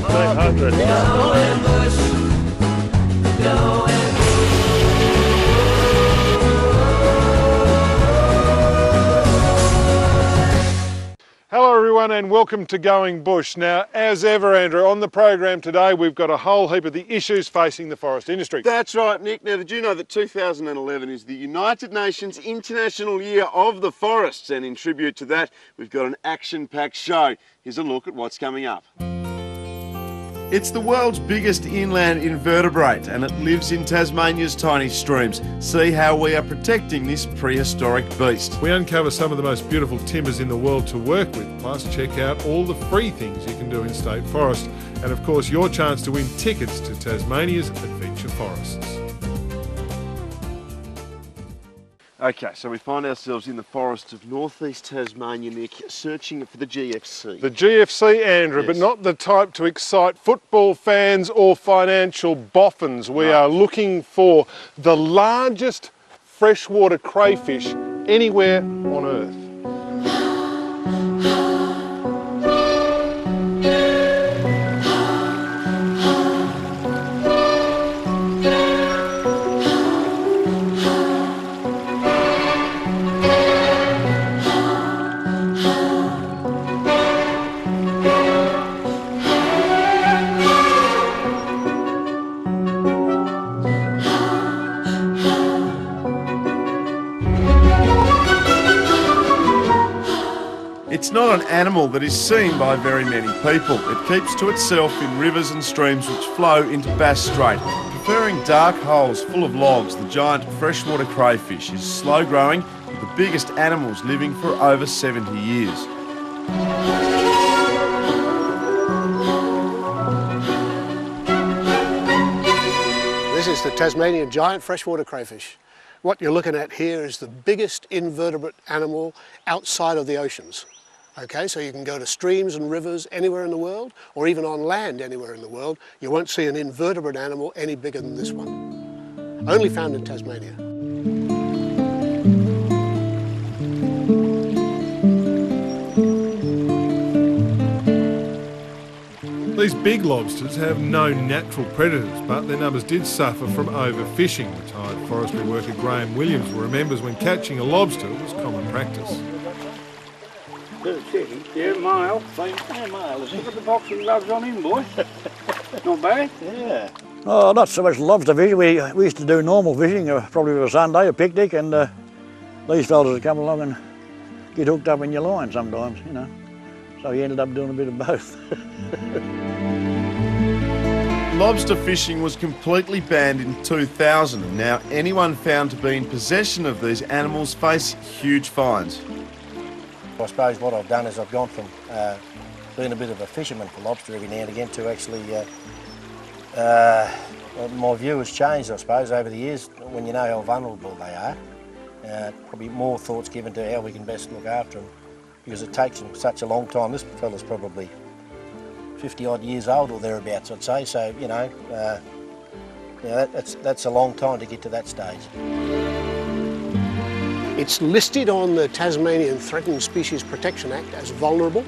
1500. Going bush, going Hello everyone and welcome to Going Bush. Now, as ever, Andrew, on the program today we've got a whole heap of the issues facing the forest industry. That's right, Nick. Now, did you know that 2011 is the United Nations International Year of the Forests? And in tribute to that, we've got an action-packed show. Here's a look at what's coming up. It's the world's biggest inland invertebrate and it lives in Tasmania's tiny streams. See how we are protecting this prehistoric beast. We uncover some of the most beautiful timbers in the world to work with, plus check out all the free things you can do in State Forest. And of course, your chance to win tickets to Tasmania's Adventure Forests. Okay, so we find ourselves in the forests of northeast Tasmania, Nick, searching for the GFC. The GFC, Andrew, Yes. but not the type to excite football fans or financial boffins. We are looking for the largest freshwater crayfish anywhere on Earth. It's not an animal that is seen by very many people. It keeps to itself in rivers and streams which flow into Bass Strait. Preferring dark holes full of logs, the giant freshwater crayfish is slow growing, with the biggest animals living for over 70 years. This is the Tasmanian giant freshwater crayfish. What you're looking at here is the biggest invertebrate animal outside of the oceans. Okay, so you can go to streams and rivers anywhere in the world, or even on land anywhere in the world. You won't see an invertebrate animal any bigger than this one. Only found in Tasmania. These big lobsters have no natural predators, but their numbers did suffer from overfishing. Retired forestry worker Graham Williams remembers when catching a lobster was common practice. Yeah, mile. Mile, is he? Got the boxing gloves on him, boy. Not bad. Yeah. Oh, not so much lobster fishing. We used to do normal fishing, probably on a Sunday, a picnic, and these fellas would come along and get hooked up in your line sometimes, you know. So he ended up doing a bit of both. Lobster fishing was completely banned in 2000, and now anyone found to be in possession of these animals face huge fines. I suppose what I've done is I've gone from being a bit of a fisherman for lobster every now and again to actually, my view has changed, I suppose, over the years when you know how vulnerable they are. Probably more thoughts given to how we can best look after them because it takes them such a long time. This fella's probably 50 odd years old or thereabouts, I'd say, so, you know, that's a long time to get to that stage. It's listed on the Tasmanian Threatened Species Protection Act as vulnerable,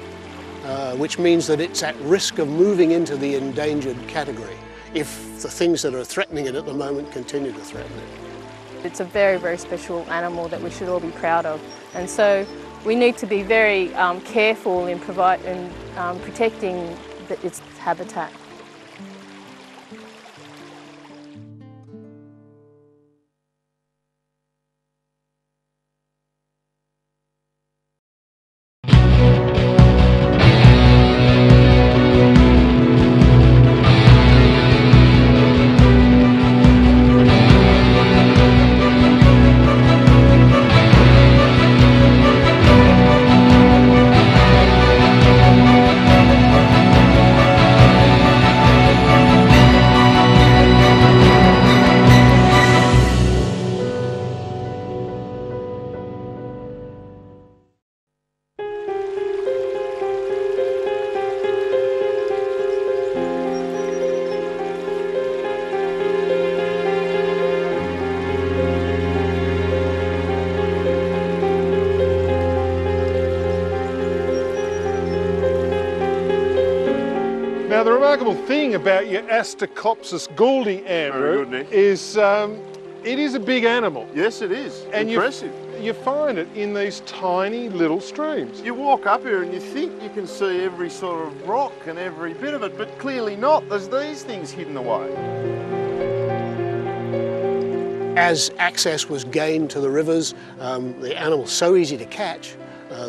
which means that it's at risk of moving into the endangered category if the things that are threatening it at the moment continue to threaten it. It's a very, very special animal that we should all be proud of, and so we need to be very careful in protecting its habitat. remarkable thing about your Astacopsis gouldi, Andrew, Very good, Nick. is it is a big animal. Yes, it is. And impressive. You find it in these tiny little streams. You walk up here and you think you can see every sort of rock and every bit of it, but clearly not. There's these things hidden away. As access was gained to the rivers, the animals so easy to catch,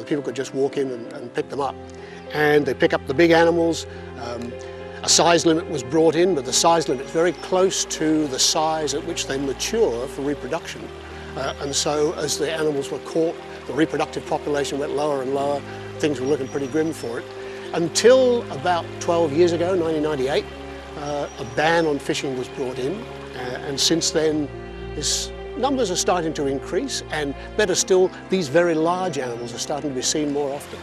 people could just walk in and pick them up. And they pick up the big animals. A size limit was brought in, but the size limit is very close to the size at which they mature for reproduction. And so as the animals were caught, the reproductive population went lower and lower. Things were looking pretty grim for it. Until about 12 years ago, 1998, a ban on fishing was brought in. And since then, these numbers are starting to increase, and better still, these very large animals are starting to be seen more often.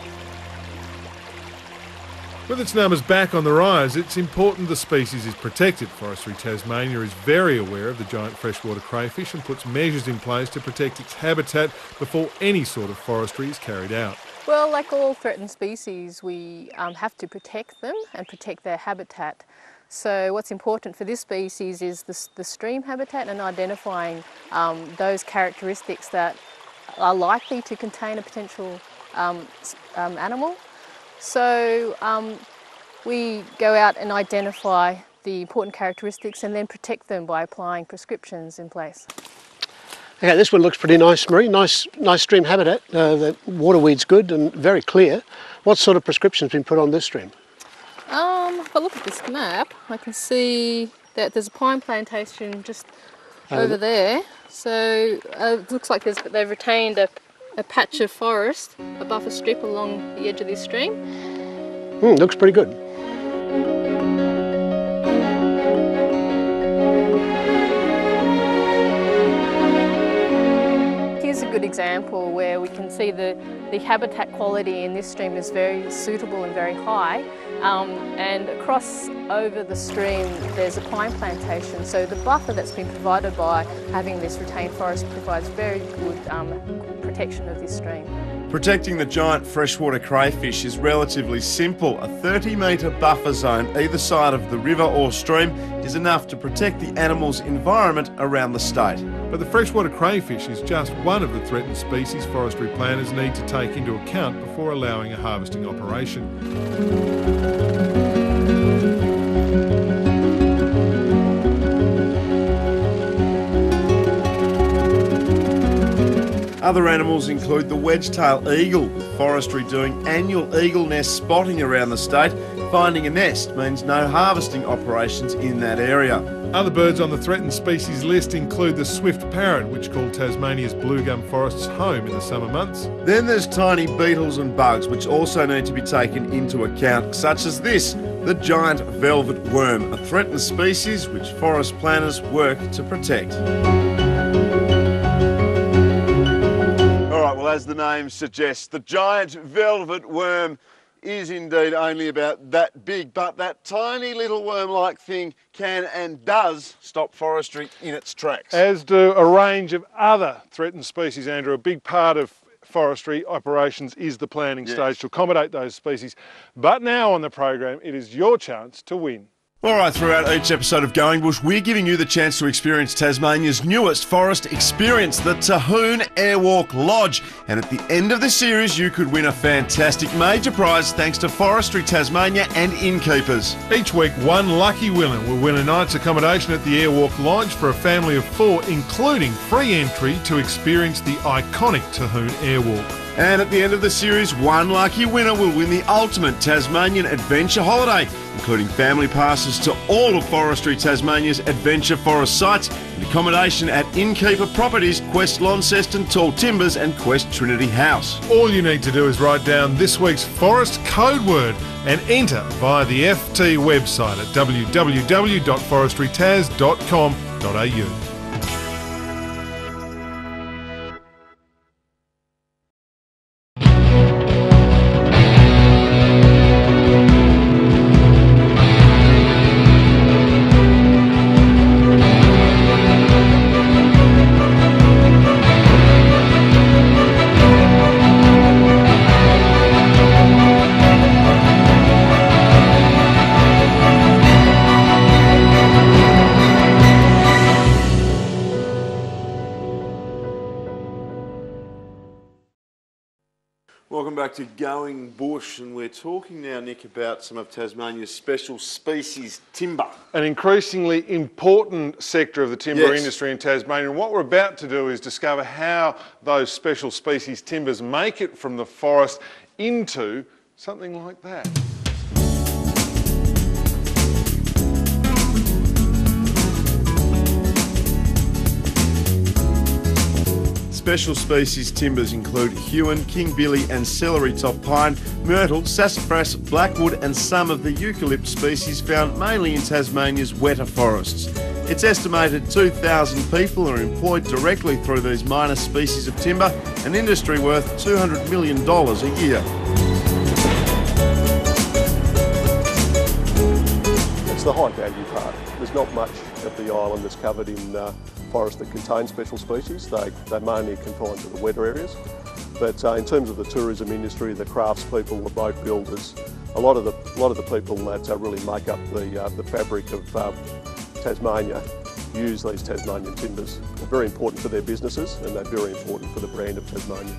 With its numbers back on the rise, it's important the species is protected. Forestry Tasmania is very aware of the giant freshwater crayfish and puts measures in place to protect its habitat before any sort of forestry is carried out. Well, like all threatened species, we have to protect them and protect their habitat. So what's important for this species is the stream habitat and identifying those characteristics that are likely to contain a potential animal. So we go out and identify the important characteristics and then protect them by applying prescriptions in place. Okay, this one looks pretty nice, Marie. Nice stream habitat. The water weed's good and very clear. What sort of prescription's been put on this stream? If I look at this map, I can see that there's a pine plantation just over there. So it looks like they've retained a patch of forest, a buffer strip along the edge of this stream. Looks pretty good. Here's a good example where we can see the habitat quality in this stream is very suitable and very high. And across over the stream there's a pine plantation, so the buffer that's been provided by having this retained forest provides very good protection of this stream. Protecting the giant freshwater crayfish is relatively simple. A 30-metre buffer zone either side of the river or stream is enough to protect the animal's environment around the state. But the freshwater crayfish is just one of the threatened species forestry planners need to take into account before allowing a harvesting operation. Other animals include the wedge-tailed eagle, with forestry doing annual eagle nest spotting around the state. Finding a nest means no harvesting operations in that area. Other birds on the threatened species list include the swift parrot, which called Tasmania's blue gum forest's home in the summer months. Then there's tiny beetles and bugs, which also need to be taken into account, such as this, the giant velvet worm, a threatened species which forest planners work to protect. Well, as the name suggests, the giant velvet worm is indeed only about that big, but that tiny little worm-like thing can and does stop forestry in its tracks. As do a range of other threatened species, Andrew. A big part of forestry operations is the planning stage to accommodate those species. But now on the program, it is your chance to win. All right, throughout each episode of Going Bush, we're giving you the chance to experience Tasmania's newest forest experience, the Tahoon Airwalk Lodge. And at the end of the series, you could win a fantastic major prize thanks to Forestry Tasmania and innkeepers. Each week, one lucky winner will win a night's accommodation at the Airwalk Lodge for a family of 4, including free entry to experience the iconic Tahoon Airwalk. And at the end of the series, one lucky winner will win the ultimate Tasmanian adventure holiday, including family passes to all of Forestry Tasmania's adventure forest sites and accommodation at Innkeeper Properties, Quest Launceston, Tall Timbers and Quest Trinity House. All you need to do is write down this week's forest code word and enter via the FT website at www.forestrytas.com.au. back to Going Bush, and we're talking now, Nick, about some of Tasmania's special species timber. An increasingly important sector of the timber Yes. industry in Tasmania. And what we're about to do is discover how those special species timbers make it from the forest into something like that. Special species timbers include hewn, kingbilly and celery top pine, myrtle, sassafras, blackwood and some of the eucalypt species found mainly in Tasmania's wetter forests. It's estimated 2,000 people are employed directly through these minor species of timber, an industry worth $200 million a year. It's the high value part. There's not much of the island that's covered in forest that contains special species. They're mainly confined to the wetter areas. But in terms of the tourism industry, the craftspeople, the boat builders, a lot of the people that really make up the fabric of Tasmania use these Tasmanian timbers. They're very important for their businesses and they're very important for the brand of Tasmania.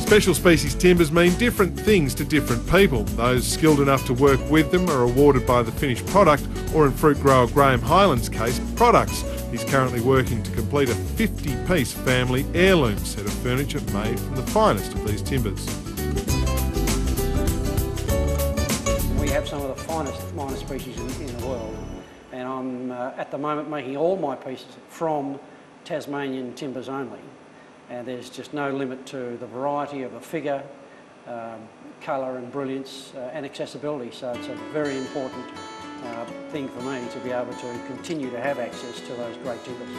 Special species timbers mean different things to different people. Those skilled enough to work with them are awarded by the finished product, or in fruit grower Graham Hyland's case, products. He's currently working to complete a 50-piece family heirloom set of furniture made from the finest of these timbers. We have some of the finest minor species in the world, and I'm at the moment making all my pieces from Tasmanian timbers only. And there's just no limit to the variety of the figure, colour and brilliance and accessibility. So it's a very important thing for me to be able to continue to have access to those great timbers.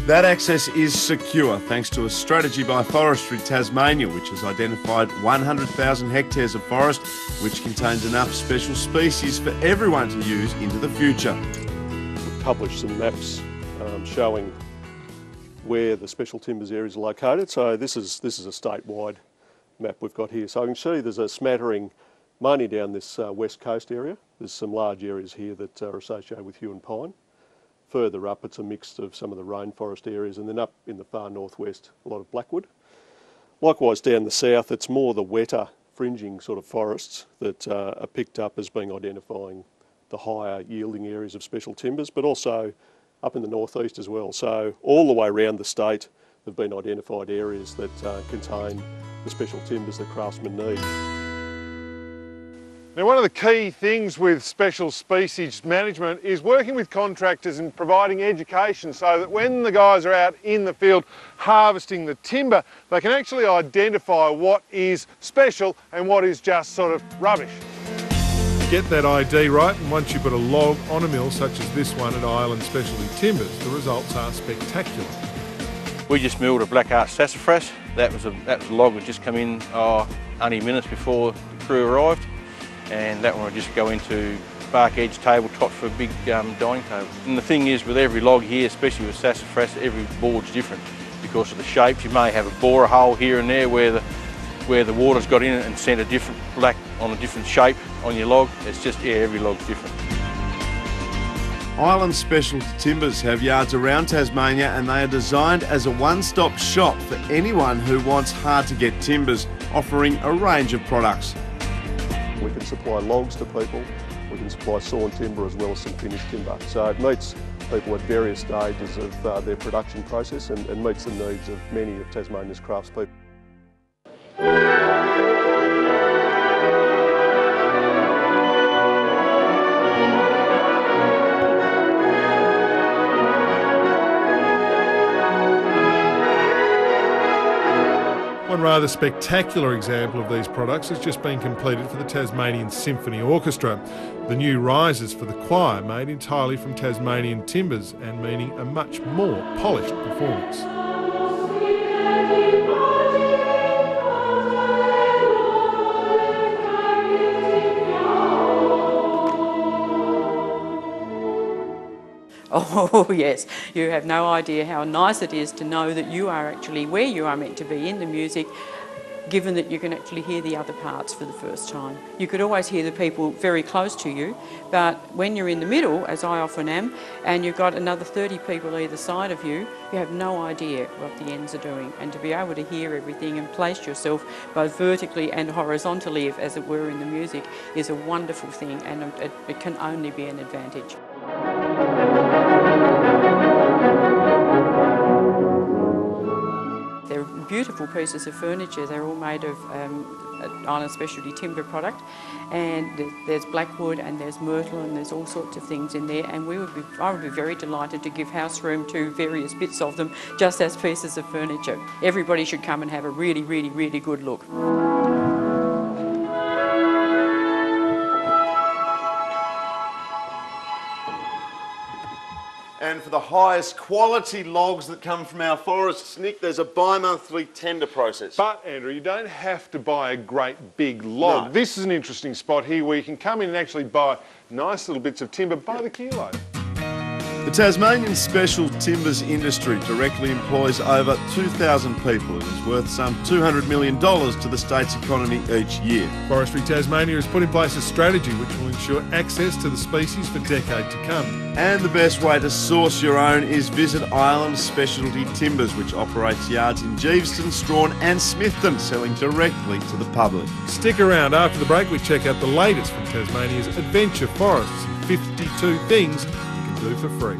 That access is secure thanks to a strategy by Forestry Tasmania, which has identified 100,000 hectares of forest, which contains enough special species for everyone to use into the future. We've published some maps showing where the special timbers area is located. So this is a statewide map we've got here. So I can see there's a smattering mainly down this west coast area. There's some large areas here that are associated with hewn pine. Further up it's a mix of some of the rainforest areas, and then up in the far northwest a lot of blackwood. Likewise down the south it's more the wetter fringing sort of forests that are picked up as being identifying the higher yielding areas of special timbers, but also up in the northeast as well. So all the way around the state have been identified areas that contain the special timbers that craftsmen need. Now, one of the key things with special species management is working with contractors and providing education so that when the guys are out in the field harvesting the timber, they can actually identify what is special and what is just sort of rubbish. Get that ID right, and once you put a log on a mill such as this one at Island Specialty Timbers, the results are spectacular. We just milled a black arch sassafras. That was a log that just come in only minutes before the crew arrived, and that one would just go into bark edge tabletop for a big dining table. And the thing is, with every log here, especially with sassafras, every board's different because of the shapes. You may have a borer hole here and there where the water's got in it and sent a different black on a different shape on your log. It's just, yeah, every log's different. Island Specialty Timbers have yards around Tasmania, and they are designed as a one-stop shop for anyone who wants hard-to-get timbers, offering a range of products. We can supply logs to people, we can supply sawn timber as well as some finished timber. So it meets people at various stages of their production process and meets the needs of many of Tasmania's craftspeople. One rather spectacular example of these products has just been completed for the Tasmanian Symphony Orchestra. The new risers for the choir made entirely from Tasmanian timbers and meaning a much more polished performance. Oh yes, you have no idea how nice it is to know that you are actually where you are meant to be in the music, given that you can actually hear the other parts for the first time. You could always hear the people very close to you, but when you're in the middle, as I often am, and you've got another 30 people either side of you, you have no idea what the ends are doing. And to be able to hear everything and place yourself both vertically and horizontally, as it were, in the music is a wonderful thing, and it can only be an advantage. They're beautiful pieces of furniture. They're all made of Island Specialty timber product, and there's blackwood and there's myrtle and there's all sorts of things in there, and I would be very delighted to give house room to various bits of them just as pieces of furniture. Everybody should come and have a really, really, really good look. And for the highest quality logs that come from our forests, Nick, there's a bi-monthly tender process. But, Andrew, you don't have to buy a great big log. No. This is an interesting spot here where you can come in and actually buy nice little bits of timber by the kilo. The Tasmanian special timbers industry directly employs over 2,000 people and is worth some $200 million to the state's economy each year. Forestry Tasmania has put in place a strategy which will ensure access to the species for decades to come. And the best way to source your own is visit Island Specialty Timbers, which operates yards in Geeveston, Strawn and Smithton, selling directly to the public. Stick around. After the break, we check out the latest from Tasmania's adventure forests and 52 things you can do for free.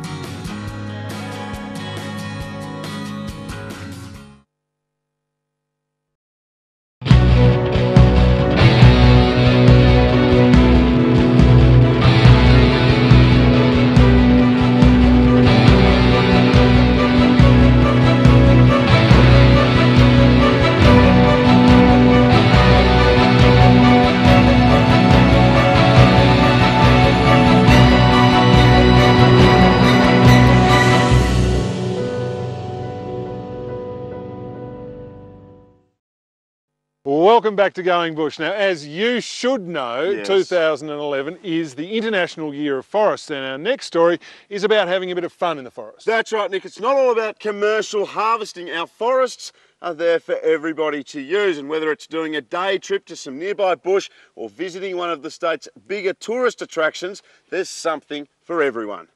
Welcome back to Going Bush. Now, as you should know, Yes. 2011 is the International Year of Forests, and our next story is about having a bit of fun in the forest. That's right, Nick. It's not all about commercial harvesting. Our forests are there for everybody to use, and whether it's doing a day trip to some nearby bush or visiting one of the state's bigger tourist attractions, there's something for everyone.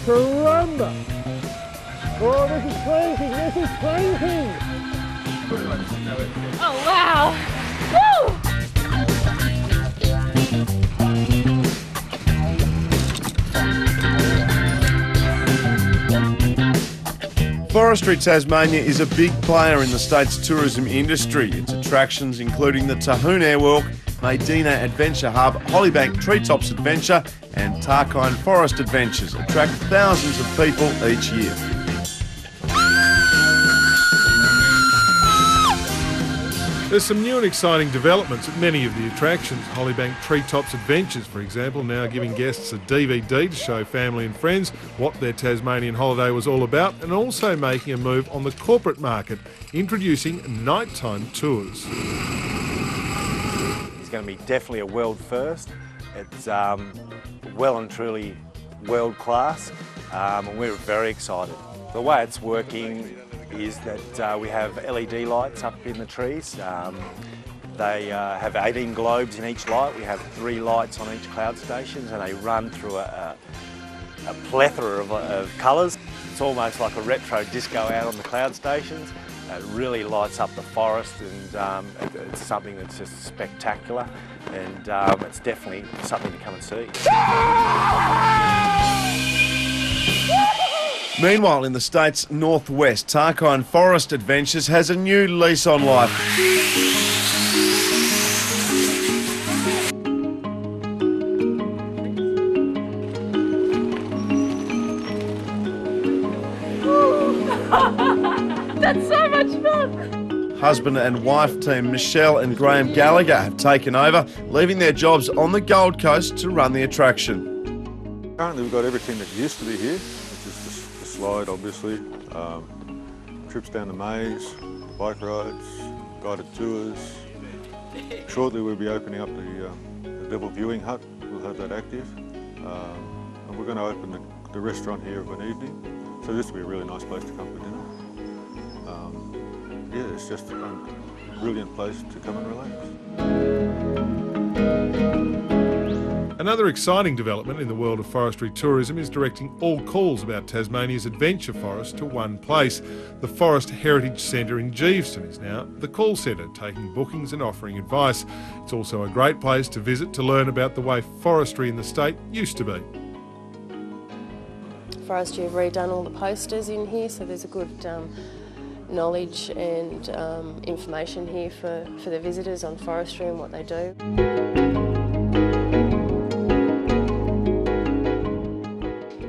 Caramba! Oh, this is crazy! This is crazy! Oh wow! Woo! Forestry Tasmania is a big player in the state's tourism industry. Its attractions including the Tahoon Airwalk, Medina Adventure Hub, Hollybank Treetops Adventure and Tarkine Forest Adventures attract thousands of people each year. There's some new and exciting developments at many of the attractions. Hollybank Treetops Adventures, for example, now giving guests a DVD to show family and friends what their Tasmanian holiday was all about, and also making a move on the corporate market, introducing nighttime tours. It's going to be definitely a world first. It's well and truly world class, and we're very excited. The way it's working is that we have LED lights up in the trees. They have 18 globes in each light. We have 3 lights on each cloud stations, and they run through a plethora of colours. It's almost like a retro disco out on the cloud stations. It really lights up the forest, and it's something that's just spectacular, and it's definitely something to come and see. Meanwhile, in the state's northwest, Tarkine Forest Adventures has a new lease on life. That's so much fun! Husband and wife team Michelle and Graham Gallagher have taken over, leaving their jobs on the Gold Coast to run the attraction. Currently we've got everything that used to be here, which is the slide obviously, trips down the maze, bike rides, guided tours. Shortly we'll be opening up the Devil Viewing Hut, we'll have that active. And we're going to open the restaurant here of an evening, so this will be a really nice place to come for dinner. Yeah, it's just brilliant place to come and relax. Another exciting development in the world of forestry tourism is directing all calls about Tasmania's adventure forest to one place. The Forest Heritage Centre in Geeveston is now the call centre, taking bookings and offering advice. It's also a great place to visit to learn about the way forestry in the state used to be. Forestry have redone all the posters in here, so there's a good knowledge and information here for the visitors on forestry and what they do.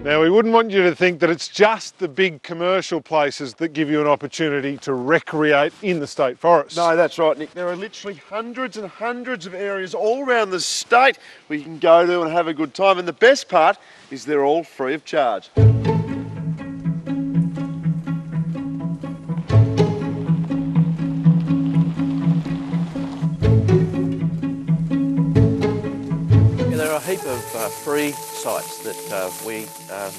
Now, we wouldn't want you to think that it's just the big commercial places that give you an opportunity to recreate in the state forest. No, that's right, Nick. There are literally hundreds and hundreds of areas all around the state where you can go to and have a good time. And the best part is they're all free of charge. There are a heap of free sites that we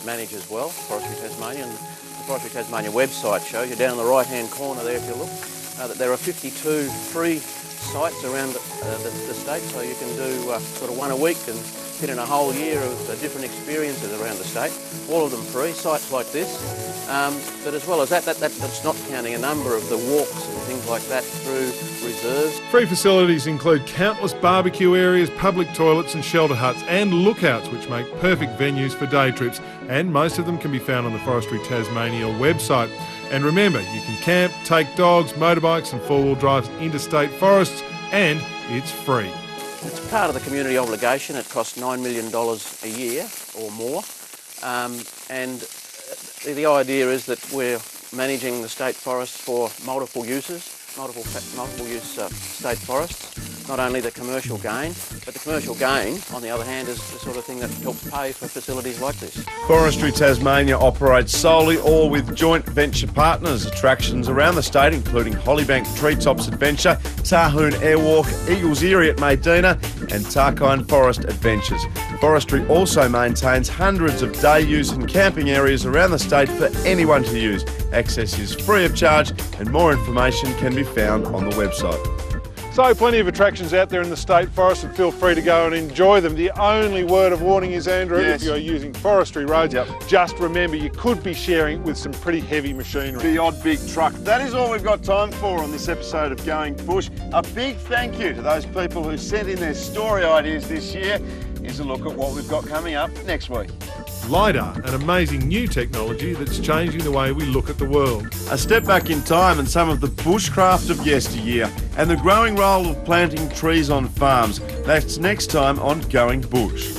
manage as well, Forestry Tasmania, and the Forestry Tasmania website shows you down in the right-hand corner there, if you look, that there are 52 free sites around the state, so you can do sort of one a week and fit in a whole year of different experiences around the state, all of them free, sites like this. But as well as that's not counting a number of the walks and things like that through reserves. Free facilities include countless barbecue areas, public toilets and shelter huts, and lookouts, which make perfect venues for day trips, and most of them can be found on the Forestry Tasmania website. And remember, you can camp, take dogs, motorbikes and four-wheel drives into state forests, and it's free. It's part of the community obligation. It costs $9 million a year or more, and the idea is that we're managing the state forests for multiple uses, multiple use state forests. Not only the commercial gain, but the commercial gain, on the other hand, is the sort of thing that helps pay for facilities like this. Forestry Tasmania operates solely or with joint venture partners. Attractions around the state including Hollybank Treetops Adventure, Tahoon Airwalk, Eagles Eyrie at Medina and Tarkine Forest Adventures. Forestry also maintains hundreds of day use and camping areas around the state for anyone to use. Access is free of charge and more information can be found on the website. So plenty of attractions out there in the state forest, and feel free to go and enjoy them. The only word of warning is, Andrew, if you're using forestry roads, just remember you could be sharing with some pretty heavy machinery. The odd big truck. That is all we've got time for on this episode of Going Bush. A big thank you to those people who sent in their story ideas this year. Here's a look at what we've got coming up next week. LiDAR, an amazing new technology that's changing the way we look at the world. A step back in time and some of the bushcraft of yesteryear and the growing role of planting trees on farms. That's next time on Going Bush.